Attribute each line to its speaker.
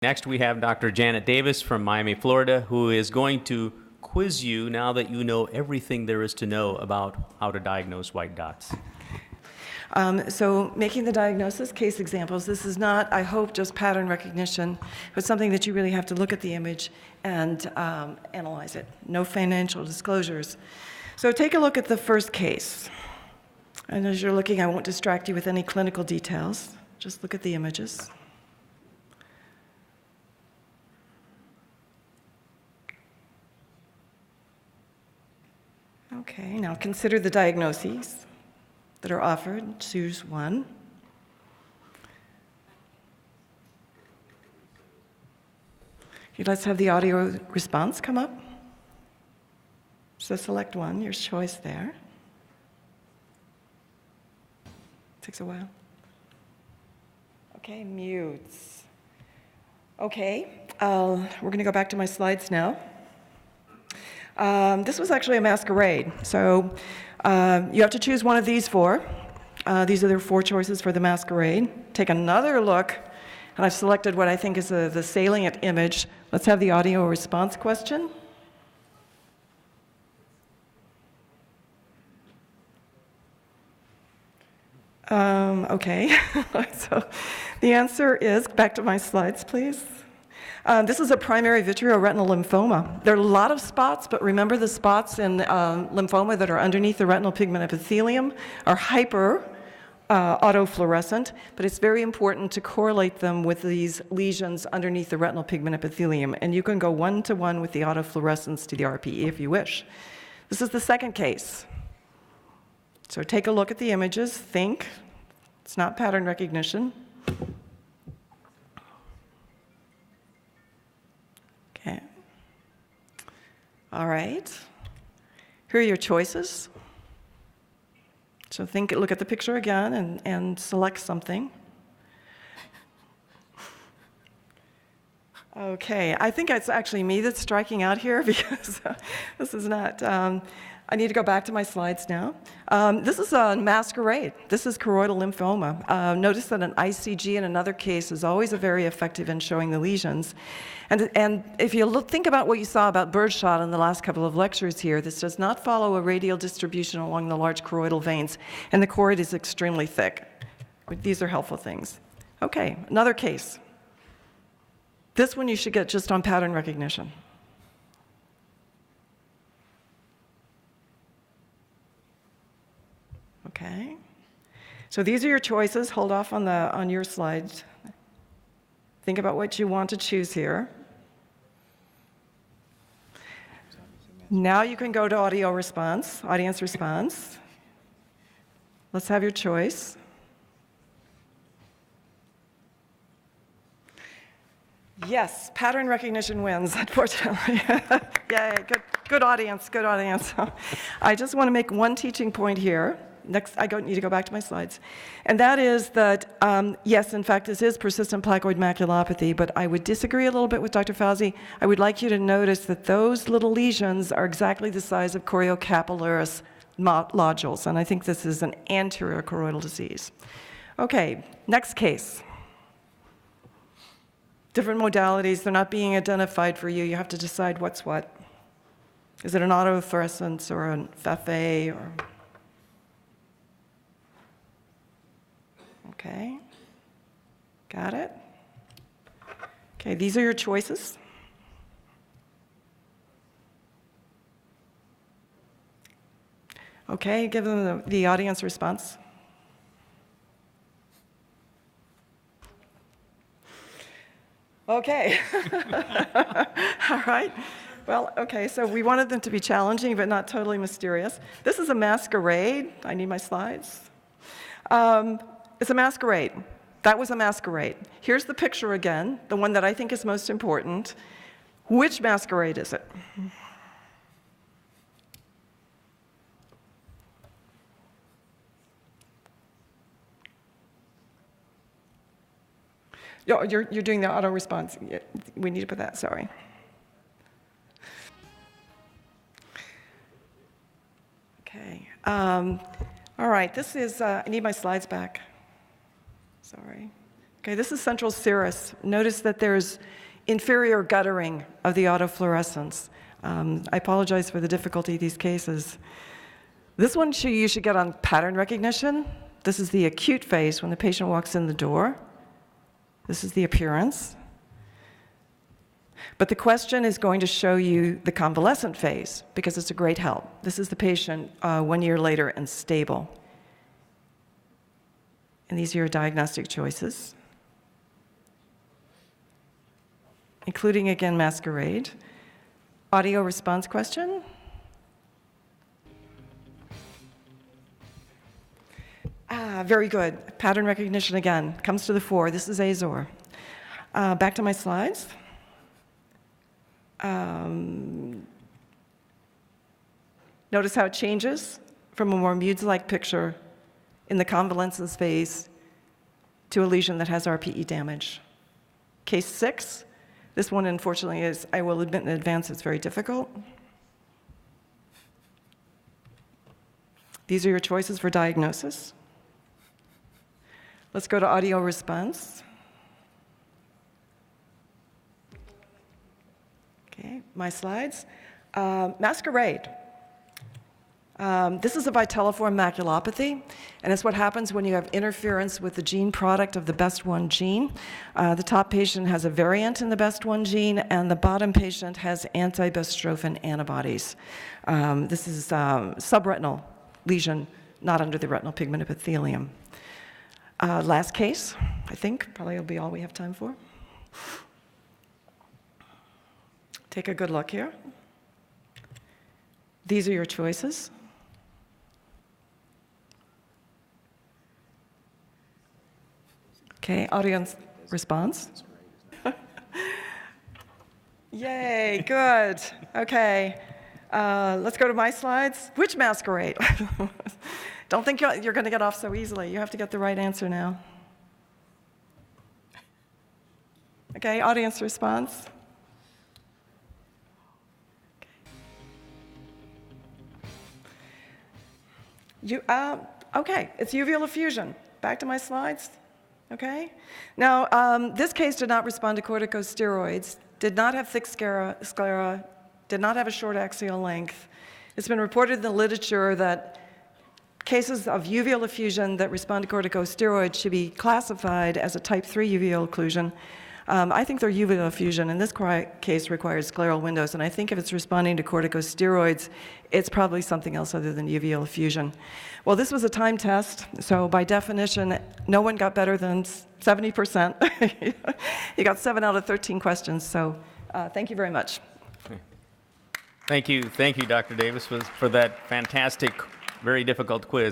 Speaker 1: Next, we have Dr. Janet Davis from Miami, Florida, who is going to quiz you now that you know everything there is to know about how to diagnose white dots.
Speaker 2: So making the diagnosis, case examples, this is not, I hope, just pattern recognition, but something that you really have to look at the image and analyze it. No financial disclosures. So take a look at the first case. And as you're looking, I won't distract you with any clinical details. Just look at the images. Okay, now consider the diagnoses that are offered. Choose one. Okay, let's have the audio response come up. So select one, your choice there. Takes a while. Okay, mutes. Okay, we're going to go back to my slides now. This was actually a masquerade. So you have to choose one of these four. These are their four choices for the masquerade. Take another look, and I've selected what I think is the salient image. Let's have the audio response question. Okay, so the answer is, back to my slides, please. This is a primary vitreoretinal lymphoma. There are a lot of spots, but remember the spots in lymphoma that are underneath the retinal pigment epithelium are hyper autofluorescent, but it's very important to correlate them with these lesions underneath the retinal pigment epithelium, and you can go one-to-one with the autofluorescence to the RPE if you wish. This is the second case. So take a look at the images, think. It's not pattern recognition. Okay. All right. Here are your choices. So look at the picture again and select something. Okay, I think it's actually me that's striking out here because this is not, I need to go back to my slides now. This is a masquerade. This is choroidal lymphoma. Notice that an ICG in another case is always very effective in showing the lesions. And if you think about what you saw about birdshot in the last couple of lectures here, this does not follow a radial distribution along the large choroidal veins, and the choroid is extremely thick. These are helpful things. Okay, another case. This one you should get just on pattern recognition. Okay. So these are your choices. Hold off on your slides. Think about what you want to choose here. Now you can go to audio response, audience response. Let's have your choice. Yes, pattern recognition wins, unfortunately. Yay, good audience, good audience. I just want to make one teaching point here. Next, need to go back to my slides. And that is that, yes, in fact, this is persistent placoid maculopathy, but I would disagree a little bit with Dr. Fauzi. I would like you to notice that those little lesions are exactly the size of choriocapillaris nodules, and I think this is an anterior choroidal disease. Okay, next case. Different modalities, they're not being identified for you. You have to decide what's what. Is it an autofluorescence or an FFA or... Okay, got it? Okay, these are your choices. Okay, give them the audience response. Okay, all right. Well, okay, so we wanted them to be challenging, but not totally mysterious. This is a masquerade. I need my slides. It's a masquerade. That was a masquerade. Here's the picture again, the one that I think is most important. Which masquerade is it? You're doing the auto response. We need to put that, sorry. Okay. All right, this is, I need my slides back. Sorry. Okay, this is central serous. Notice that there's inferior guttering of the autofluorescence. I apologize for the difficulty of these cases. This one you should get on pattern recognition. This is the acute phase when the patient walks in the door. This is the appearance. But the question is going to show you the convalescent phase because it's a great help. This is the patient 1 year later and stable. And these are your diagnostic choices, including, again, Masquerade. Audio response question. Very good. Pattern recognition again comes to the fore. This is Azor. Back to my slides. Notice how it changes from a more Mudes-like picture in the convalescence phase to a lesion that has RPE damage. Case 6, this one unfortunately is, I will admit in advance, it's very difficult. These are your choices for diagnosis. Let's go to audio response. Okay, my slides. Masquerade. This is a vitelliform maculopathy, and it's what happens when you have interference with the gene product of the BEST1 gene. The top patient has a variant in the BEST1 gene, and the bottom patient has anti-bestrophin antibodies. This is subretinal lesion, not under the retinal pigment epithelium. Last case, I think, probably will be all we have time for. Take a good look here. These are your choices. Okay, audience response. Yay, good. Okay, let's go to my slides. Which Masquerade? Don't think you're going to get off so easily. You have to get the right answer now. Okay, audience response. Okay, it's uveal effusion. Back to my slides. Okay? Now, this case did not respond to corticosteroids, did not have thick sclera, did not have a short axial length. It's been reported in the literature that cases of uveal effusion that respond to corticosteroids should be classified as a type 3 uveal occlusion. I think their uveal effusion in this case requires scleral windows, and I think if it's responding to corticosteroids, it's probably something else other than uveal effusion. Well, this was a time test, so by definition, no one got better than 70%. You got 7 out of 13 questions, so thank you very much.
Speaker 1: Thank you, Dr. Davis, for that fantastic, very difficult quiz.